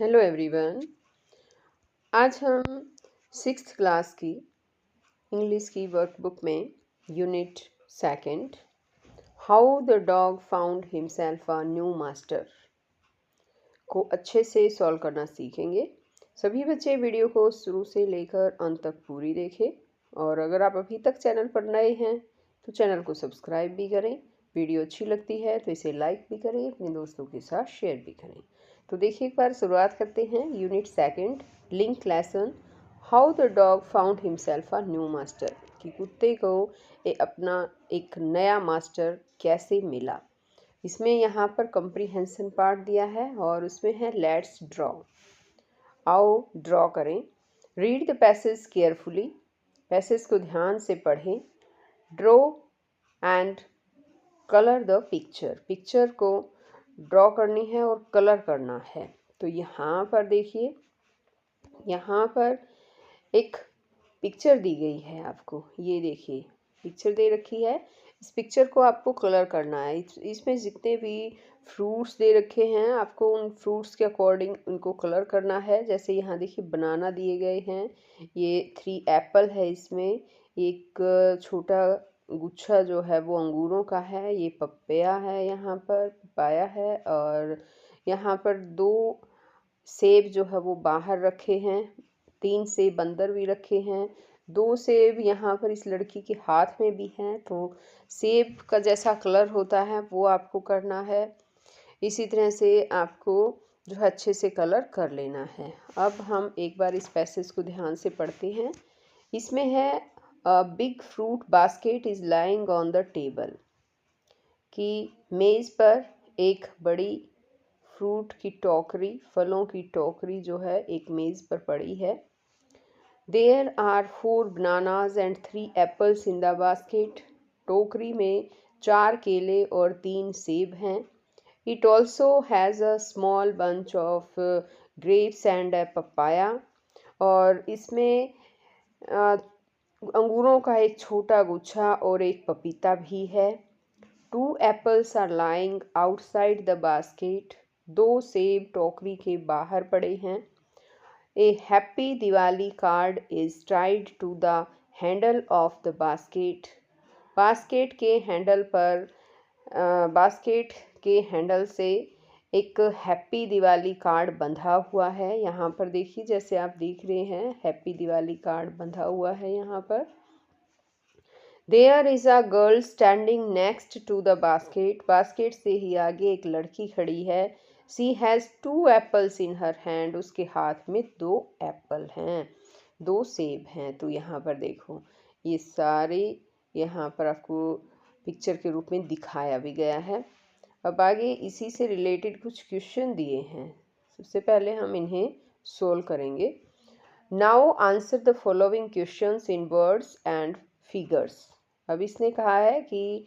Hello everyone. आज हम sixth class की इंग्लिश की वर्कबुक में unit second how the dog found himself a new master को अच्छे से सॉल्व करना सीखेंगे। सभी बच्चे वीडियो को शुरू से लेकर अंत तक पूरी देखें और अगर आप अभी तक चैनल पर नए हैं तो चैनल को सब्सक्राइब भी करें। वीडियो अच्छी लगती है तो इसे लाइक भी करें, अपने दोस्तों के साथ शेयर भी करें। तो देखिए एक बार शुरुआत करते हैं। Unit second link lesson how the dog found himself a new master कि कुत्ते को अपना एक नया मास्टर कैसे मिला। इसमें यहाँ पर कंप्रीहेंशन पार्ट दिया है और उसमें है लेट्स ड्रॉ। आओ ड्रॉ करें। Read the passage carefully, passage को ध्यान से पढ़ें। Draw and colour the picture, picture को ड्रॉ करनी है और कलर करना है। तो यहाँ पर देखिए, यहाँ पर एक पिक्चर दी गई है आपको, ये देखिए पिक्चर दे रखी है। इस पिक्चर को आपको कलर करना है। इसमें जितने भी फ्रूट्स दे रखे हैं आपको उन फ्रूट्स के अकॉर्डिंग उनको कलर करना है। जैसे यहाँ देखिए बनाना दिए गए हैं, ये 3 एप्पल है, इसमें एक छोटा गुच्छा जो है वो अंगूरों का है, ये पपैया है, यहाँ पर पपाया है और यहाँ पर 2 सेब जो है वो बाहर रखे हैं, 3 सेब अंदर भी रखे हैं, 2 सेब यहाँ पर इस लड़की के हाथ में भी हैं। तो सेब का जैसा कलर होता है वो आपको करना है। इसी तरह से आपको जो है अच्छे से कलर कर लेना है। अब हम एक बार इस पैसेज को ध्यान से पढ़ते हैं। इसमें है a big fruit basket is lying on the table, कि मेज़ पर एक बड़ी फ्रूट की टोकरी, फलों की टोकरी जो है एक मेज़ पर पड़ी है। There are 4 bananas and 3 apples in the basket, टोकरी में 4 केले और 3 सेब हैं। It also has a small bunch of grapes and a papaya, और इसमें अंगूरों का एक छोटा गुच्छा और एक पपीता भी है। 2 apples are lying outside the basket, 2 सेब टोकरी के बाहर पड़े हैं। A happy Diwali card is tied to the handle of the basket, basket के हैंडल पर बास्केट के हैंडल से एक हैप्पी दिवाली कार्ड बंधा हुआ है। यहाँ पर देखिए, जैसे आप देख रहे हैं हैप्पी दिवाली कार्ड बंधा हुआ है यहाँ पर। There is a girl standing next to the basket, basket से ही आगे एक लड़की खड़ी है। She has 2 apples in her hand, उसके हाथ में 2 एप्पल हैं, 2 सेब हैं। तो यहाँ पर देखो ये सारे यहाँ पर आपको पिक्चर के रूप में दिखाया भी गया है। अब आगे इसी से रिलेटेड कुछ क्वेश्चन दिए हैं, सबसे पहले हम इन्हें सोल्व करेंगे। Now answer the following questions in words and figures. अब इसने कहा है कि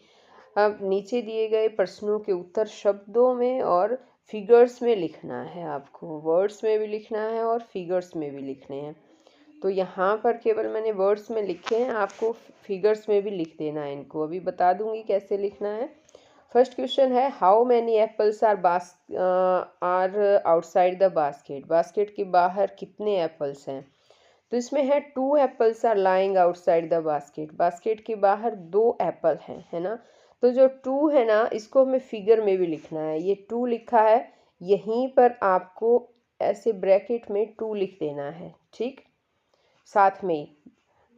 अब नीचे दिए गए प्रश्नों के उत्तर शब्दों में और फिगर्स में लिखना है। आपको वर्ड्स में भी लिखना है और फिगर्स में भी लिखने हैं। तो यहाँ पर केवल मैंने वर्ड्स में लिखे हैं, आपको फिगर्स में भी लिख देना है इनको। अभी बता दूंगी कैसे लिखना है। फर्स्ट क्वेश्चन है how many apples are outside the basket, basket के बाहर कितने एप्पल्स हैं। तो इसमें है 2 apples are lying outside the basket, basket के बाहर 2 एप्पल हैं, है ना। तो जो 2 है ना, इसको हमें फिगर में भी लिखना है। ये 2 लिखा है, यहीं पर आपको ऐसे ब्रैकेट में 2 लिख देना है, ठीक, साथ में,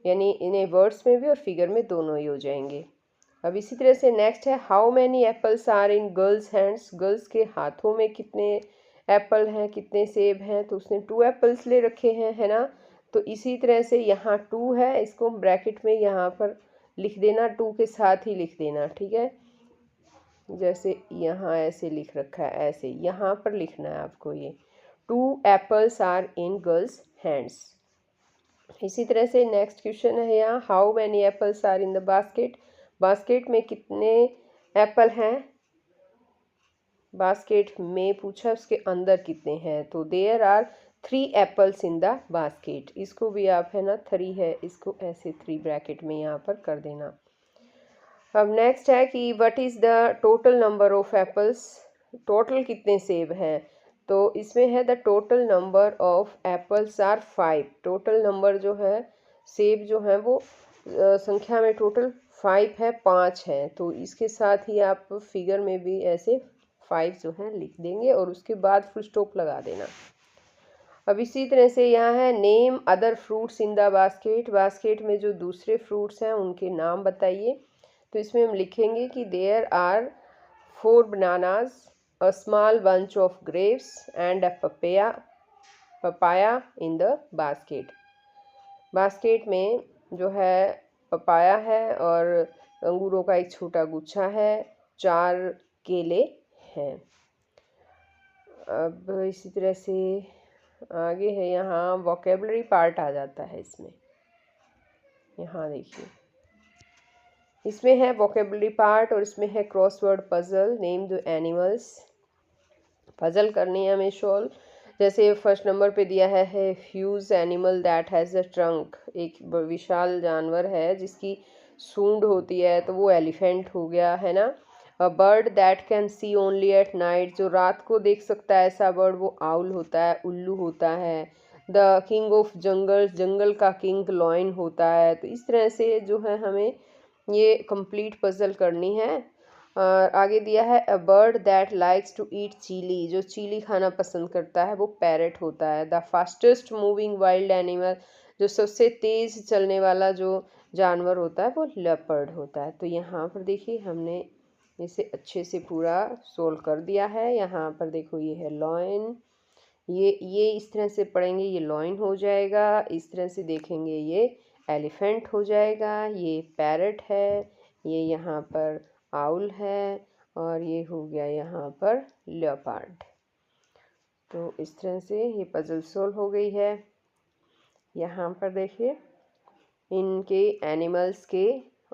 यानी इन्हें वर्ड्स में भी और फिगर में दोनों ही हो जाएंगे। अब इसी तरह से नेक्स्ट है how many apples are in girls hands, girls के हाथों में कितने एप्पल हैं, कितने सेब हैं। तो उसने 2 एप्पल्स ले रखे हैं, है ना। तो इसी तरह से यहाँ 2 है, इसको ब्रैकेट में यहाँ पर लिख देना, 2 के साथ ही लिख देना, ठीक है। जैसे यहाँ ऐसे लिख रखा है, ऐसे यहाँ पर लिखना है आपको ये 2 apples are in girls hands. इसी तरह से नेक्स्ट क्वेश्चन है यहाँ how many apples are in the basket, basket में कितने एप्पल हैं, बास्केट में पूछा उसके अंदर कितने हैं। तो there are 3 apples in the basket, इसको भी आप है ना 3 है, इसको ऐसे 3 ब्रैकेट में यहाँ पर कर देना। अब नेक्स्ट है कि what is the total number of apples, total कितने सेब हैं। तो इसमें है the total number of apples are 5। Total number जो है सेब जो है वो संख्या में टोटल 5 है, 5 है। तो इसके साथ ही आप फिगर में भी ऐसे 5 जो है लिख देंगे और उसके बाद फुल स्टॉप लगा देना। अब इसी तरह से यहाँ है name other fruits in the basket. Basket में जो दूसरे फ्रूट्स हैं उनके नाम बताइए। तो इसमें हम लिखेंगे कि there are 4 bananas, a small bunch of grapes and a papaya in the basket। Basket में जो है पपाया है और अंगूरों का एक छोटा गुच्छा है, 4 केले हैं। अब इसी तरह से आगे है, यहाँ वोकेबलरी पार्ट आ जाता है इसमें। यहाँ देखिए इसमें है वोकेबलरी पार्ट और इसमें है crossword puzzle, name the animals. Puzzle करनी है हमें शॉल। जैसे फर्स्ट नंबर पे दिया है huge animal that has a trunk. एक विशाल जानवर है जिसकी सूंड होती है, तो वो एलिफेंट हो गया है ना। अ bird that can see only at night. जो रात को देख सकता है ऐसा बर्ड वो आउल होता है, उल्लू होता है। द किंग ऑफ जंगल, जंगल का किंग लॉयन होता है। तो इस तरह से जो है हमें ये कंप्लीट पजल करनी है। और आगे दिया है a bird that likes to eat chilli. जो चीली खाना पसंद करता है वो पैरट होता है। The fastest moving wild animal, जो सबसे तेज़ चलने वाला जो जानवर होता है वो लेपर्ड होता है। तो यहाँ पर देखिए हमने इसे अच्छे से पूरा सोल्व कर दिया है। यहाँ पर देखो ये है लॉयन, ये इस तरह से पढ़ेंगे ये लॉयन हो जाएगा। इस तरह से देखेंगे ये एलिफेंट हो जाएगा। ये पैरट है, ये यहाँ पर आउल है और ये हो गया यहाँ पर लेपर्ड। तो इस तरह से ये पजल सोल्व हो गई है। यहाँ पर देखिए इनके एनिमल्स के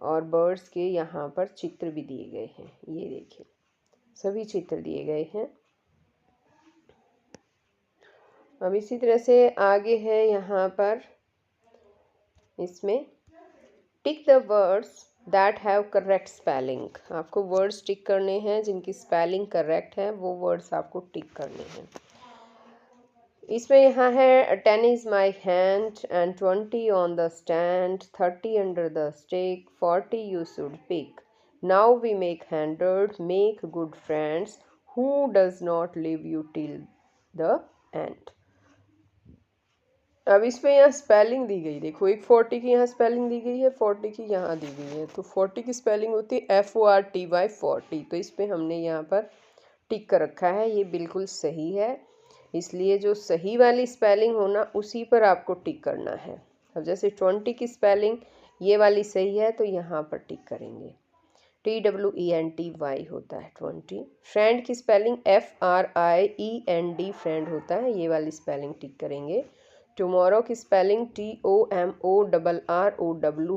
और बर्ड्स के यहाँ पर चित्र भी दिए गए हैं। ये देखिए सभी चित्र दिए गए हैं। अब इसी तरह से आगे है यहाँ पर इसमें tick the words that have correct spelling. आपको वर्ड्स टिक करने हैं जिनकी स्पेलिंग करेक्ट है, वो वर्ड्स आपको टिक करने हैं। इसमें यहाँ है 10 is my hand and 20 on the stand, 30 under the stick, 40 you should pick, now we make 100, make good friends, who does not leave you till the end. अब इसमें यहाँ स्पेलिंग दी गई, देखो एक 40 की यहाँ स्पेलिंग दी गई है, 40 की यहाँ दी गई है। तो 40 की स्पेलिंग होती है FORTY 40। तो इस पर हमने यहाँ पर टिक कर रखा है, ये बिल्कुल सही है। इसलिए जो सही वाली स्पेलिंग हो ना उसी पर आपको टिक करना है। अब जैसे 20 की स्पेलिंग ये वाली सही है तो यहाँ पर टिक करेंगे। TWENTY होता है 20। फ्रेंड की स्पेलिंग FRIEND फ्रेंड होता है, ये वाली स्पेलिंग टिक करेंगे। टुमारो की स्पेलिंग TOMORROW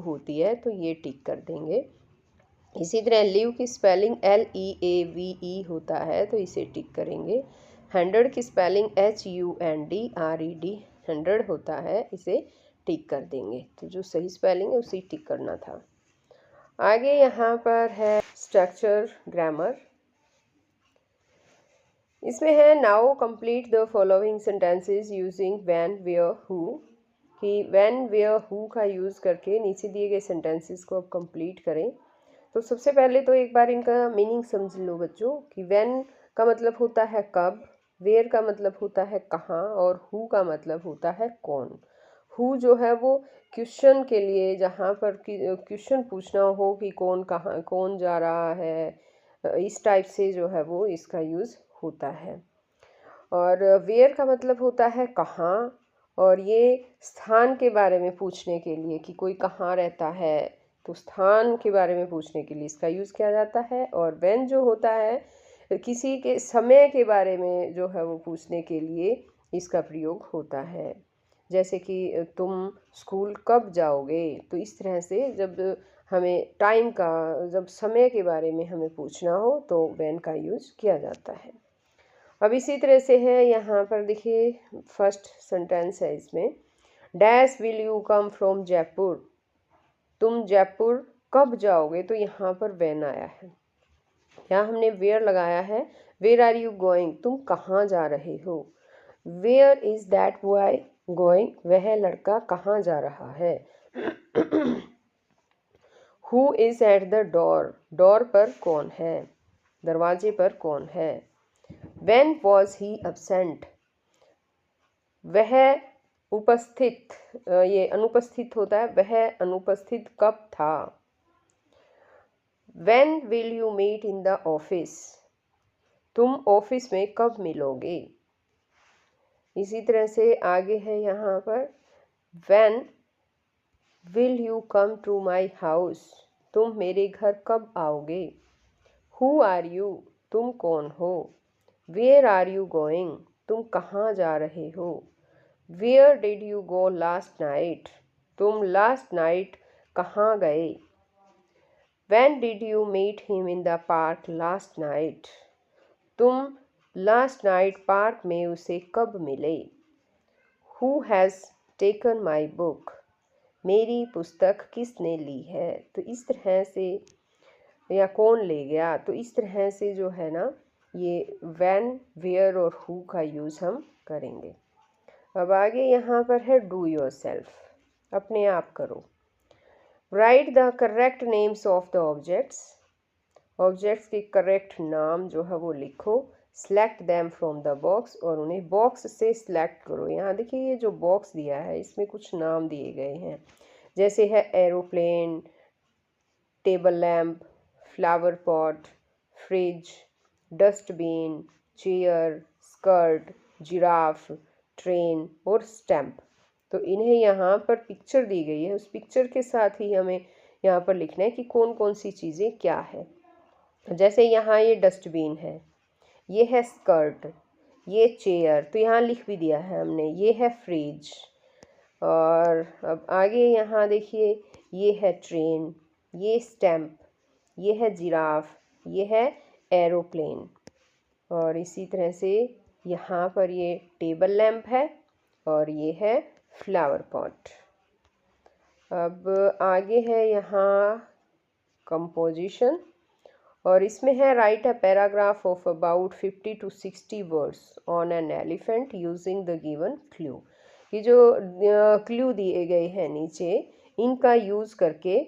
होती है, तो ये टिक कर देंगे। इसी तरह लिव की स्पेलिंग LEAVE होता है, तो इसे टिक करेंगे। 100 की स्पेलिंग HUNDRED 100 होता है, इसे टिक कर देंगे। तो जो सही स्पेलिंग है उसे टिक करना था। आगे यहाँ पर है स्ट्रक्चर ग्रामर। इसमें है now complete the following sentences using when where who. कि व्हेन वेयर हु का यूज़ करके नीचे दिए गए सेंटेंसेस को अब कंप्लीट करें। तो सबसे पहले तो एक बार इनका मीनिंग समझ लो बच्चों कि व्हेन का मतलब होता है कब, वेयर का मतलब होता है कहाँ और हु का मतलब होता है कौन। हु जो है वो क्वेश्चन के लिए, जहाँ पर क्वेश्चन पूछना हो कि कौन कहाँ, कौन जा रहा है, इस टाइप से जो है वो इसका यूज़ होता है। और वेयर का मतलब होता है कहाँ, और ये स्थान के बारे में पूछने के लिए कि कोई कहाँ रहता है, तो स्थान के बारे में पूछने के लिए इसका यूज़ किया जाता है। और व्हेन जो होता है किसी के समय के बारे में जो है वो पूछने के लिए इसका प्रयोग होता है। जैसे कि तुम स्कूल कब जाओगे, तो इस तरह से जब हमें टाइम का, जब समय के बारे में हमें पूछना हो तो व्हेन का यूज़ किया जाता है। अब इसी तरह से है यहाँ पर देखिए फर्स्ट सेंटेंस है इसमें, dash will you come from Jaipur. तुम जयपुर कब जाओगे, तो यहाँ पर व्हेन आया है। यहाँ हमने वेयर लगाया है, वेयर आर यू गोइंग, तुम कहाँ जा रहे हो। Where is that boy going, वह लड़का कहाँ जा रहा है। Who is at the door, door पर कौन है, दरवाजे पर कौन है। व्हेन वॉज ही absent, वह उपस्थित, ये अनुपस्थित होता है, वह अनुपस्थित कब था। When will you meet in the office, तुम ऑफिस में कब मिलोगे। इसी तरह से आगे है यहाँ पर when will you come to my house, तुम मेरे घर कब आओगे। हु आर यू, तुम कौन हो। वेयर आर यू गोइंग, तुम कहाँ जा रहे हो। Where did you go last night, तुम लास्ट नाइट कहाँ गए। When did you meet him in the park last night, तुम लास्ट नाइट पार्क में उसे कब मिले। Who has taken my book, मेरी पुस्तक किसने ली है। तो इस तरह से, या कौन ले गया, तो इस तरह से जो है ना ये व्हेन, वेयर और हु का यूज़ हम करेंगे। अब आगे यहाँ पर है डू योर सेल्फ, अपने आप करो। Right the correct names of the objects, objects के करेक्ट नाम जो है वो लिखो। Select them from the box, और उन्हें बॉक्स से सिलेक्ट करो। यहाँ देखिए ये जो बॉक्स दिया है इसमें कुछ नाम दिए गए हैं, जैसे है aeroplane, table lamp, flower pot, fridge, dustbin, chair, skirt, giraffe, train और स्टैम्प। तो इन्हें यहाँ पर पिक्चर दी गई है, उस पिक्चर के साथ ही हमें यहाँ पर लिखना है कि कौन कौन सी चीज़ें क्या है। जैसे यहाँ ये डस्टबिन है, ये है स्कर्ट, ये चेयर, तो यहाँ लिख भी दिया है हमने, ये है फ्रिज। और अब आगे यहाँ देखिए ये है ट्रेन, ये स्टैम्प, ये है जिराफ, ये है एरोप्लेन। और इसी तरह से यहाँ पर ये टेबल लैम्प है और ये है फ्लावर पॉट। अब आगे है यहाँ कंपोजिशन, और इसमें है right a paragraph of about 50 to 60 words on an elephant using the given clue. ये जो क्लू दिए गए हैं नीचे, इनका यूज़ करके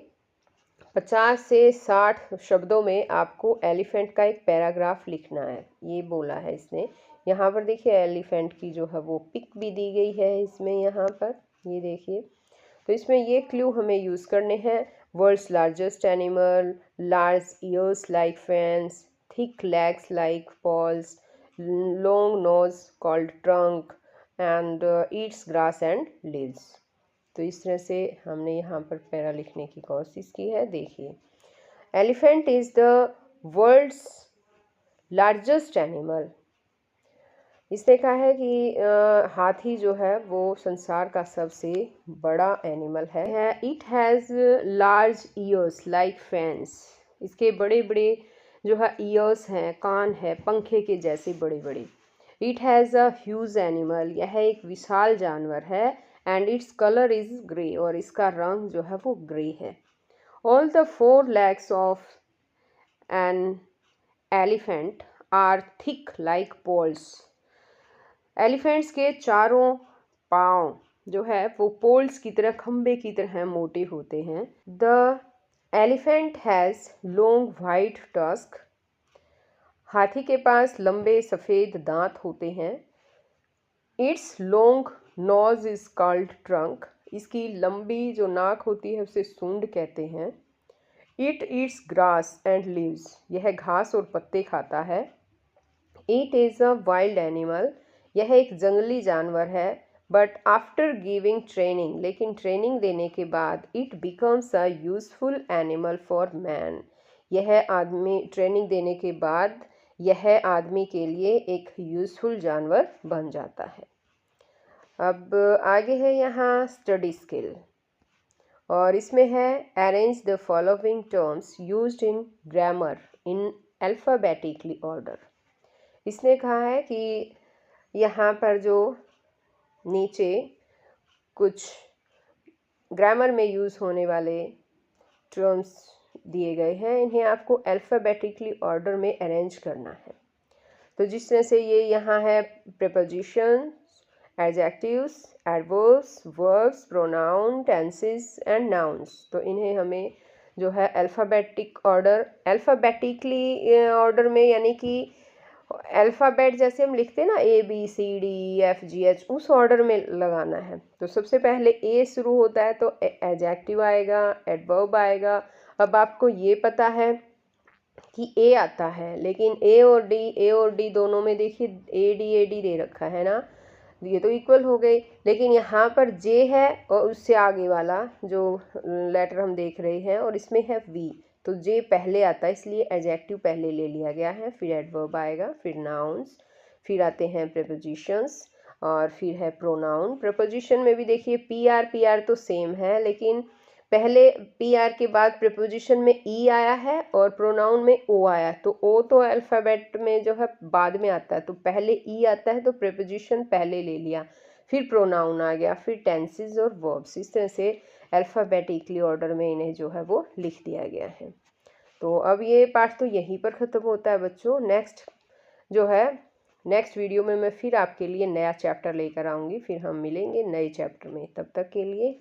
50 से 60 शब्दों में आपको एलिफेंट का एक पैराग्राफ लिखना है, ये बोला है इसने। यहाँ पर देखिए एलिफेंट की जो है वो पिक भी दी गई है इसमें, यहाँ पर ये देखिए। तो इसमें ये क्लू हमें यूज़ करने हैं। World's largest animal, large ears like fans, thick legs like poles, long nose called trunk and eats grass and leaves. तो इस तरह से हमने यहाँ पर पैरा लिखने की कोशिश की है। देखिए, elephant is the world's largest animal. इसने कहा है कि हाथी जो है वो संसार का सबसे बड़ा एनिमल है। It has large ears like fans, इसके बड़े बड़े जो है ईयर्स हैं, कान है पंखे के जैसे बड़े बड़े। It has a huge animal, यह एक विशाल जानवर है। And its colour is grey, और इसका रंग जो है वो ग्रे है। All the 4 legs of an elephant are thick like poles, elephants के चारों पाँव जो है वो पोल्स की तरह, खंबे की तरह मोटे होते हैं। The elephant has long white tusk, हाथी के पास लंबे सफ़ेद दांत होते हैं। It's long nose is called trunk, इसकी लंबी जो नाक होती है उसे सूंड कहते हैं। It eats grass and leaves, यह घास और पत्ते खाता है। It is a wild animal, यह एक जंगली जानवर है। बट आफ्टर गिविंग ट्रेनिंग, लेकिन ट्रेनिंग देने के बाद it becomes a useful animal for man, यह आदमी, ट्रेनिंग देने के बाद यह आदमी के लिए एक यूजफुल जानवर बन जाता है। अब आगे है यहाँ स्टडी स्किल, और इसमें है arrange the following terms used in grammar in alphabetically order. इसने कहा है कि यहाँ पर जो नीचे कुछ ग्रामर में यूज़ होने वाले टर्म्स दिए गए हैं, इन्हें आपको अल्फ़ाबेटिकली ऑर्डर में अरेंज करना है। तो जिस तरह से ये यहाँ है preposition, adjectives, adverbs, verbs, pronoun, tenses and nouns, तो इन्हें हमें जो है अल्फ़ाबेटिकली ऑर्डर में, यानी कि अल्फ़ाबेट जैसे हम लिखते हैं ना ABCDEFGH, उस ऑर्डर में लगाना है। तो सबसे पहले ए शुरू होता है तो एडजेक्टिव आएगा, एडवर्ब आएगा। अब आपको ये पता है कि ए आता है, लेकिन ए और डी दोनों में देखिए AD दे रखा है ना, ये तो इक्वल हो गई। लेकिन यहाँ पर जे है और उससे आगे वाला जो लेटर हम देख रहे हैं, और इसमें है वी, तो जे पहले आता है, इसलिए एडजेक्टिव पहले ले लिया गया है, फिर एडवर्ब आएगा, फिर नाउन्स, फिर आते हैं प्रीपोजिशंस, और फिर है प्रोनाउन। प्रीपोजिशन में भी देखिए पी आर तो सेम है, लेकिन पहले पी आर के बाद प्रीपोजिशन में ई आया है और प्रोनाउन में ओ आया, तो ओ तो अल्फ़ाबेट में जो है बाद में आता है, तो पहले ई आता है तो प्रीपोजिशन पहले ले लिया, फिर प्रोनाउन आ गया, फिर टेंसेस और वर्ब्स। इस तरह से अल्फ़ाबेटिकली ऑर्डर में इन्हें जो है वो लिख दिया गया है। तो अब ये पार्ट तो यहीं पर ख़त्म होता है बच्चों। नेक्स्ट वीडियो में मैं फिर आपके लिए नया चैप्टर लेकर आऊँगी, फिर हम मिलेंगे नए चैप्टर में। तब तक के लिए